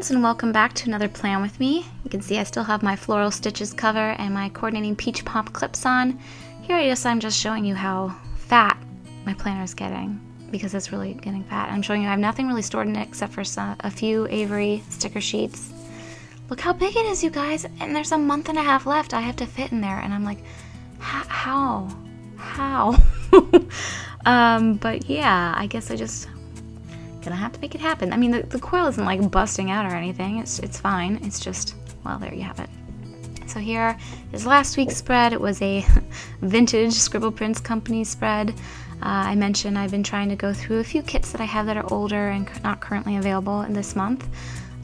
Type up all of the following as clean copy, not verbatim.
friends, and welcome back to another plan with me. You can see I still have my floral stitches cover and my coordinating peach pop clips on. Here I'm just showing you how fat my planner is getting, because it's really getting fat. I'm showing you I have nothing really stored in it except for a few Avery sticker sheets. Look how big it is, you guys, and there's a month and a half left I have to fit in there, and I'm like, how? But yeah, I guess I just gonna have to make it happen. I mean, the coil isn't like busting out or anything. It's fine. It's just, well, there you have it. So here is last week's spread. It was a vintage Scribble Prints Company spread. I mentioned I've been trying to go through a few kits that I have that are older and not currently available in this month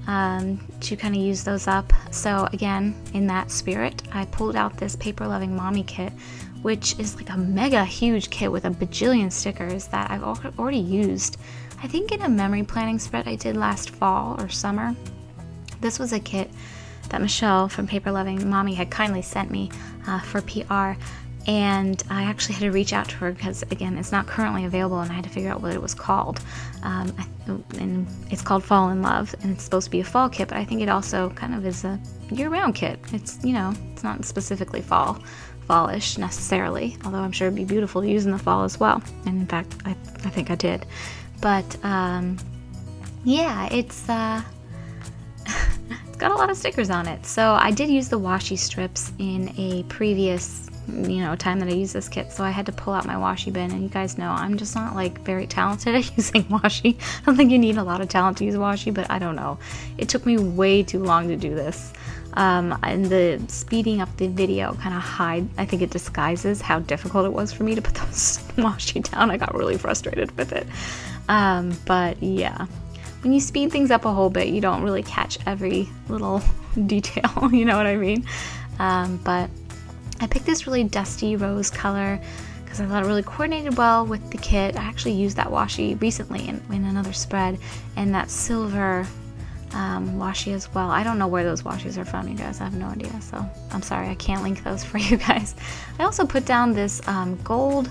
to kind of use those up. So again, in that spirit, I pulled out this Paper Loving Mommy kit, which is like a mega huge kit with a bajillion stickers that I've already used. I think in a memory planning spread I did last fall or summer. This was a kit that Michelle from Paper Loving Mommy had kindly sent me for PR, and I actually had to reach out to her because, again, it's not currently available and I had to figure out what it was called. And it's called Fall in Love, and it's supposed to be a fall kit, but I think it also kind of is a year-round kit. It's, you know, it's not specifically fallish necessarily, although I'm sure it'd be beautiful to use in the fall as well. And in fact, I think I did. But yeah, it's got a lot of stickers on it. So I did use the washi strips in a previous, time that I used this kit. So I had to pull out my washi bin, and you guys know I'm just not like very talented at using washi. I don't think you need a lot of talent to use washi, but I don't know. It took me way too long to do this. And the speeding up the video kind of I think it disguises how difficult it was for me to put those washi down. I got really frustrated with it. But yeah, when you speed things up a whole bit, you don't really catch every little detail, you know what I mean? But I picked this really dusty rose color because I thought it really coordinated well with the kit. I actually used that washi recently in another spread, and that silver washi as well. I don't know where those washis are from, you guys. I have no idea, so I'm sorry I can't link those for you guys. I also put down this gold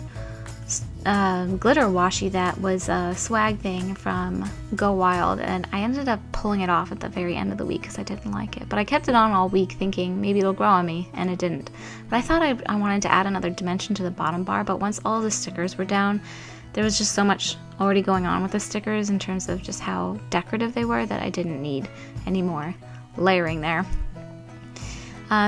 glitter washi that was a swag thing from Go Wild, and I ended up pulling it off at the very end of the week because I didn't like it, but I kept it on all week thinking maybe it'll grow on me, and it didn't. But I thought I wanted to add another dimension to the bottom bar, but once all the stickers were down, there was just so much already going on with the stickers in terms of just how decorative they were that I didn't need any more layering there.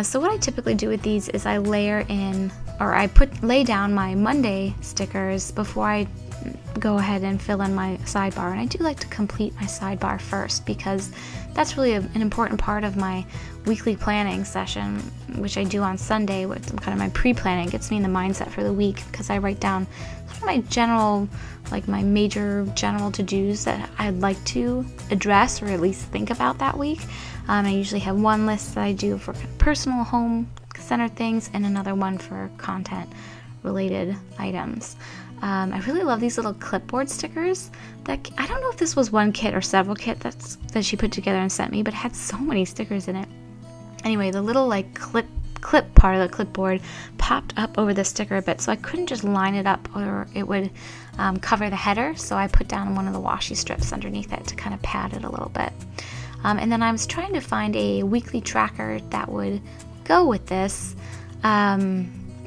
So what I typically do with these is I layer in, or I lay down my Monday stickers before I go ahead and fill in my sidebar. And I do like to complete my sidebar first because that's really an important part of my weekly planning session, which I do on Sunday with kind of my pre-planning. It gets me in the mindset for the week because I write down sort of my general, like my major general to-dos that I'd like to address or at least think about that week. I usually have one list that I do for personal home centered things and another one for content related items. I really love these little clipboard stickers. That I don't know if this was one kit or several kits that she put together and sent me, but it had so many stickers in it. Anyway, the little like clip part of the clipboard popped up over the sticker a bit, so I couldn't just line it up or it would cover the header, so I put down one of the washi strips underneath it to kind of pad it a little bit. And then I was trying to find a weekly tracker that would go with this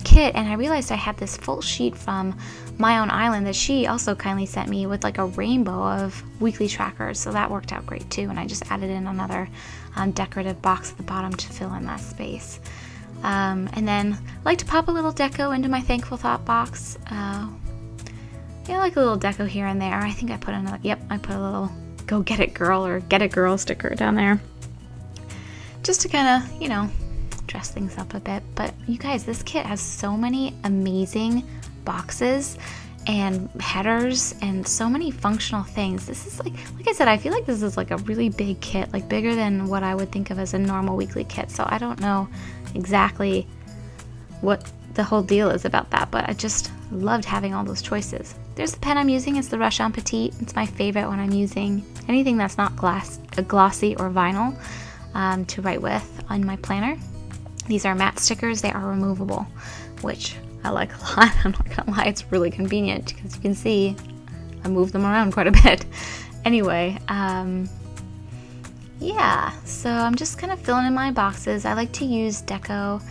kit, and I realized I had this full sheet from My Own Island that she also kindly sent me with like a rainbow of weekly trackers, so that worked out great too, and I just added in another decorative box at the bottom to fill in that space. And then I like to pop a little deco into my Thankful Thought box. Yeah, like a little deco here and there. I think I put another, yep, I put a little Go Get It Girl or Get It Girl sticker down there, just to kind of, dress things up a bit. But you guys, this kit has so many amazing boxes and headers and so many functional things. This is like I said, I feel like this is like a really big kit, like bigger than what I would think of as a normal weekly kit. So I don't know exactly what the whole deal is about that, but I just loved having all those choices. There's the pen I'm using. It's the Rush on Petite. It's my favorite when I'm using anything that's not glossy or vinyl to write with on my planner. These are matte stickers. They are removable, which I like a lot. I'm not gonna lie, it's really convenient because you can see I move them around quite a bit. Anyway, yeah, so I'm just kind of filling in my boxes. I like to use deco,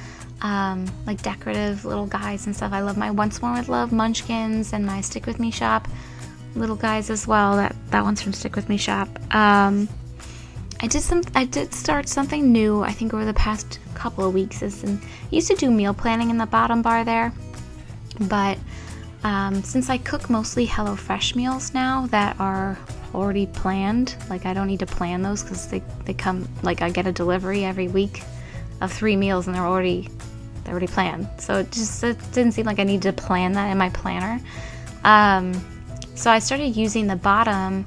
like decorative little guys and stuff. I love my Once More with Love munchkins and my Stick With Me shop little guys as well. That one's from Stick With Me shop. I did start something new, I think, over the past couple of weeks. I used to do meal planning in the bottom bar there, but since I cook mostly HelloFresh meals now that are already planned, like I don't need to plan those because they come, like I get a delivery every week of 3 meals and they're already planned. So it didn't seem like I needed to plan that in my planner. So I started using the bottom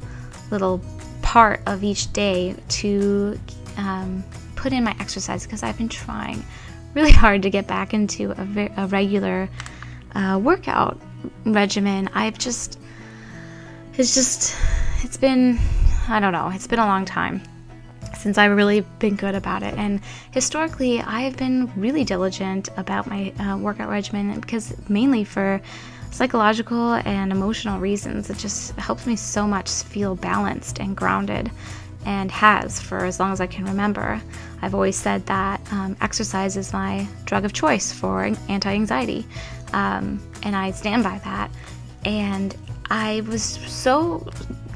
little part of each day to put in my exercise, because I've been trying really hard to get back into a regular workout regimen. It's been, I don't know, it's been a long time since I've really been good about it. And historically, I've been really diligent about my workout regimen, because mainly for psychological and emotional reasons. It just helps me so much feel balanced and grounded, and has for as long as I can remember. I've always said that exercise is my drug of choice for anti-anxiety, and I stand by that. And I was so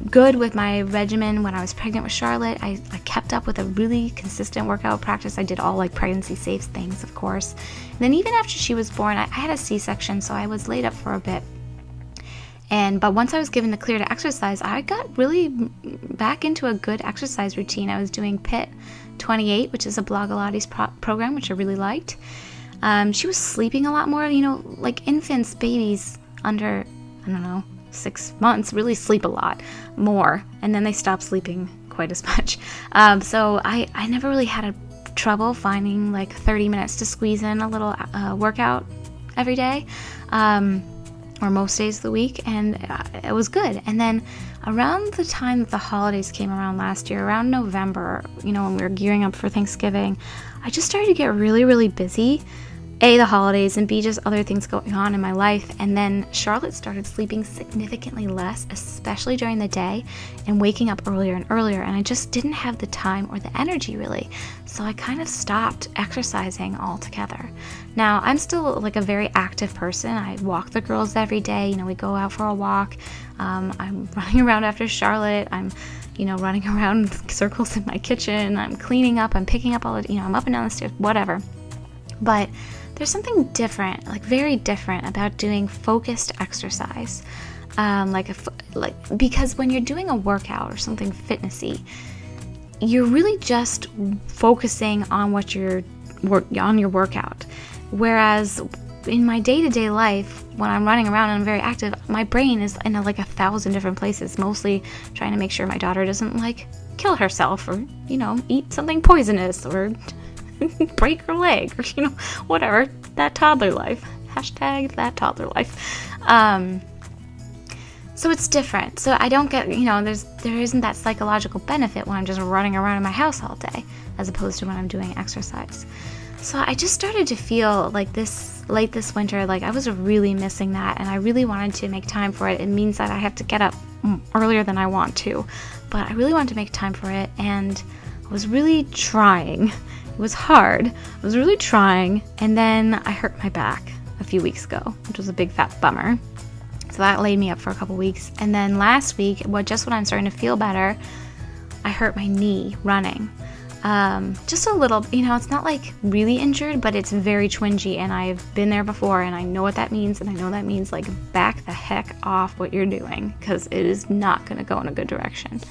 good with my regimen when I was pregnant with Charlotte. I kept up with a really consistent workout practice. I did all like pregnancy safe things, of course. And then even after she was born, I had a C-section, so I was laid up for a bit. But once I was given the clear to exercise, I got really back into a good exercise routine. I was doing PIT 28, which is a Blogilates program, which I really liked. She was sleeping a lot more. You know, like infants, babies under, I don't know, 6 months really sleep a lot more, and then they stop sleeping quite as much. So I never really had trouble finding like 30 minutes to squeeze in a little workout every day, or most days of the week, and it was good. And then around the time that the holidays came around last year, around November, you know, when we were gearing up for Thanksgiving, I just started to get really, really busy. A, the holidays, and B, just other things going on in my life. And then Charlotte started sleeping significantly less, especially during the day, and waking up earlier and earlier, and I just didn't have the time or the energy really. So I kind of stopped exercising altogether. Now, I'm still like a very active person. I walk the girls every day. You know, we go out for a walk. I'm running around after Charlotte. I'm, you know, running around in circles in my kitchen. I'm cleaning up. I'm picking up all the, you know, I'm up and down the stairs, whatever. But there's something different, like very different, about doing focused exercise, because when you're doing a workout or something fitnessy, you're really just focusing on what on your workout. Whereas in my day-to-day life, when I'm running around and I'm very active, my brain is in like 1,000 different places, mostly trying to make sure my daughter doesn't like kill herself, or, you know, eat something poisonous, or break her leg, or, you know, whatever. That toddler life. Hashtag that toddler life. So it's different. So I don't get, you know, there isn't that psychological benefit when I'm just running around in my house all day, as opposed to when I'm doing exercise. So I just started to feel like late this winter, like I was really missing that, and I really wanted to make time for it. It means that I have to get up earlier than I want to, but I really wanted to make time for it, and I was really trying. It was hard. I was really trying, and then I hurt my back a few weeks ago, which was a big fat bummer. So that laid me up for a couple weeks. And then last week, just when I'm starting to feel better, I hurt my knee running. Just a little, you know, it's not like really injured, but it's very twingy, and I've been there before, and I know what that means, and I know that means like back the heck off what you're doing, because it is not going to go in a good direction.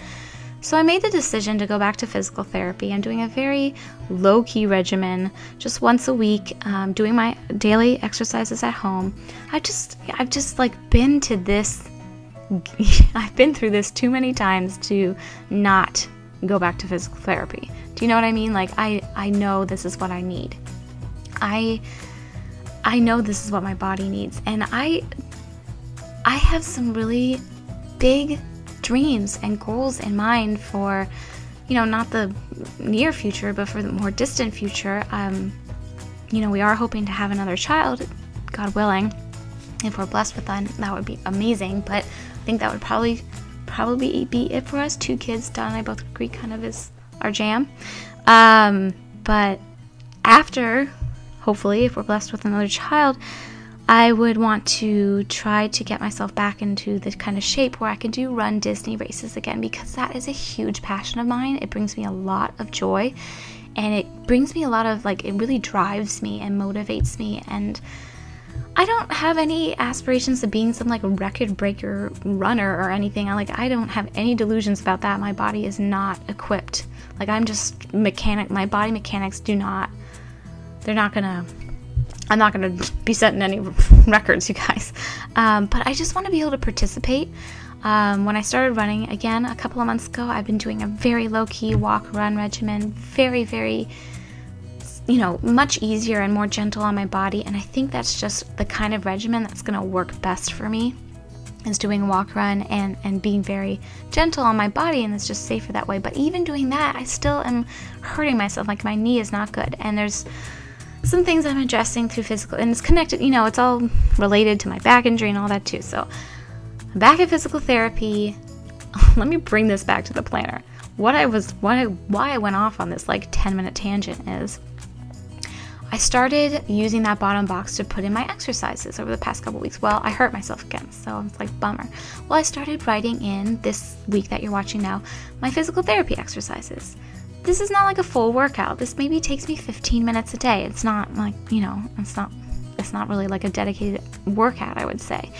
So I made the decision to go back to physical therapy. I'm doing a very low-key regimen, just once a week, doing my daily exercises at home. I've just like been to this, I've been through this too many times to not go back to physical therapy. Do you know what I mean? Like, I know this is what I need. I know this is what my body needs. And I have some really big dreams and goals in mind for, you know, not the near future, but for the more distant future. You know, we are hoping to have another child, God willing. If we're blessed with that would be amazing. But I think that would probably be it for us. 2 kids. Don and I both agree kind of is our jam. But after, hopefully, if we're blessed with another child, I would want to try to get myself back into the kind of shape where I can do run Disney races again, because that is a huge passion of mine. It brings me a lot of joy, and it brings me a lot of, like, it really drives me and motivates me. And I don't have any aspirations of being some like record breaker runner or anything. I don't have any delusions about that. My body is not equipped. Like, I'm just my body mechanics I'm not gonna be setting any records, you guys. But I just want to be able to participate. When I started running again a couple of months ago, I've been doing a very low-key walk-run regimen, very, very, much easier and more gentle on my body. And I think that's just the kind of regimen that's going to work best for me, is doing a walk-run and being very gentle on my body, and it's just safer that way. But even doing that, I still am hurting myself. Like, my knee is not good, and there's some things I'm addressing through physical, and it's connected, it's all related to my back injury and all that too. So I'm back at physical therapy. Let me bring this back to the planner. Why I went off on this like 10-minute tangent is I started using that bottom box to put in my exercises over the past couple weeks. Well, I hurt myself again, so it's like, bummer. Well, I started writing in this week that you're watching now my physical therapy exercises. This is not like a full workout. This maybe takes me 15 minutes a day. It's not like, it's not really like a dedicated workout, I would say.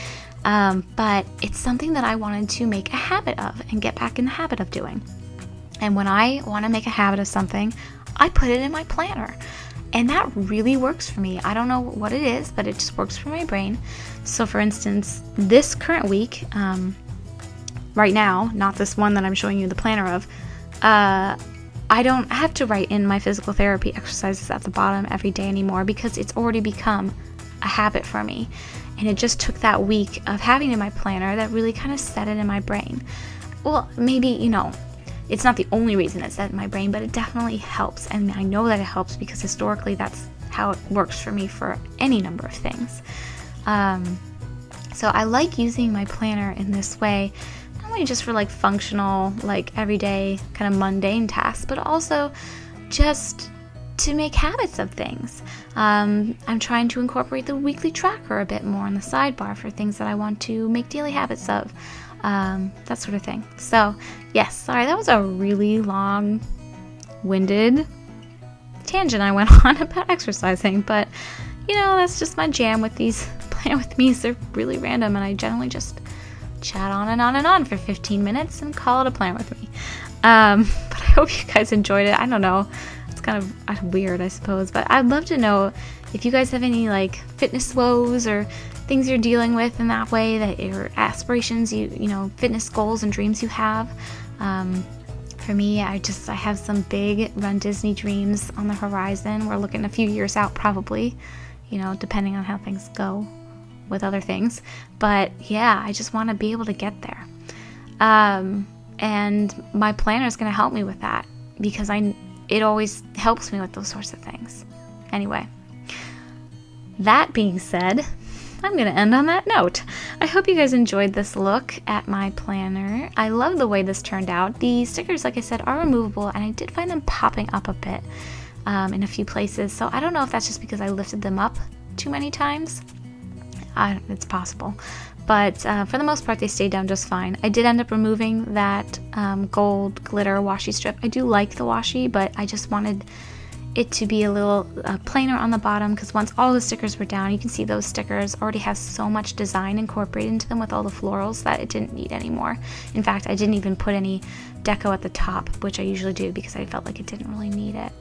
But it's something that I wanted to make a habit of and get back in the habit of doing. And when I want to make a habit of something, I put it in my planner. And that really works for me. I don't know what it is, but it just works for my brain. So for instance, this current week, right now, not this one that I'm showing you the planner of, I don't have to write in my physical therapy exercises at the bottom every day anymore, because it's already become a habit for me. And it just took that week of having it in my planner that really kind of set it in my brain. Well, maybe, it's not the only reason it's set in my brain, but it definitely helps. And I know that it helps because historically that's how it works for me for any number of things. So I like using my planner in this way, not only just for like functional, like everyday kind of mundane tasks, but also just to make habits of things. I'm trying to incorporate the weekly tracker a bit more in the sidebar for things that I want to make daily habits of, that sort of thing. So yes, sorry, that was a really long-winded tangent I went on about exercising, but that's just my jam with these plan with me's. They're really random, and I generally just chat on and on and on for 15 minutes and call it a plan with me. But I hope you guys enjoyed it. I don't know, it's kind of weird, I suppose, but I'd love to know if you guys have any like fitness woes or things you're dealing with in that way, that your aspirations, fitness goals and dreams you have. For me, I have some big Run Disney dreams on the horizon. We're looking a few years out probably, depending on how things go with other things. But yeah, I just want to be able to get there. And my planner is going to help me with that, because it always helps me with those sorts of things. Anyway, that being said, I'm going to end on that note. I hope you guys enjoyed this look at my planner. I love the way this turned out. The stickers, like I said, are removable, and I did find them popping up a bit in a few places. So I don't know if that's just because I lifted them up too many times. It's possible. But for the most part, they stayed down just fine. I did end up removing that gold glitter washi strip. I do like the washi, but I just wanted it to be a little plainer on the bottom, because once all the stickers were down, you can see those stickers already have so much design incorporated into them with all the florals that it didn't need anymore. In fact, I didn't even put any deco at the top, which I usually do because I felt like it didn't really need it.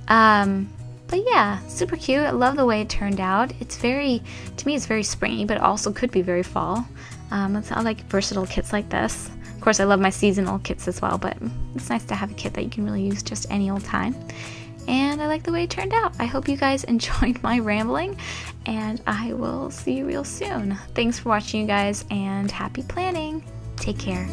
But yeah, super cute. I love the way it turned out. To me, it's very springy, but it also could be very fall. I like versatile kits like this. Of course, I love my seasonal kits as well, but it's nice to have a kit that you can really use just any old time. And I like the way it turned out. I hope you guys enjoyed my rambling, and I will see you real soon. Thanks for watching, you guys, and happy planning. Take care.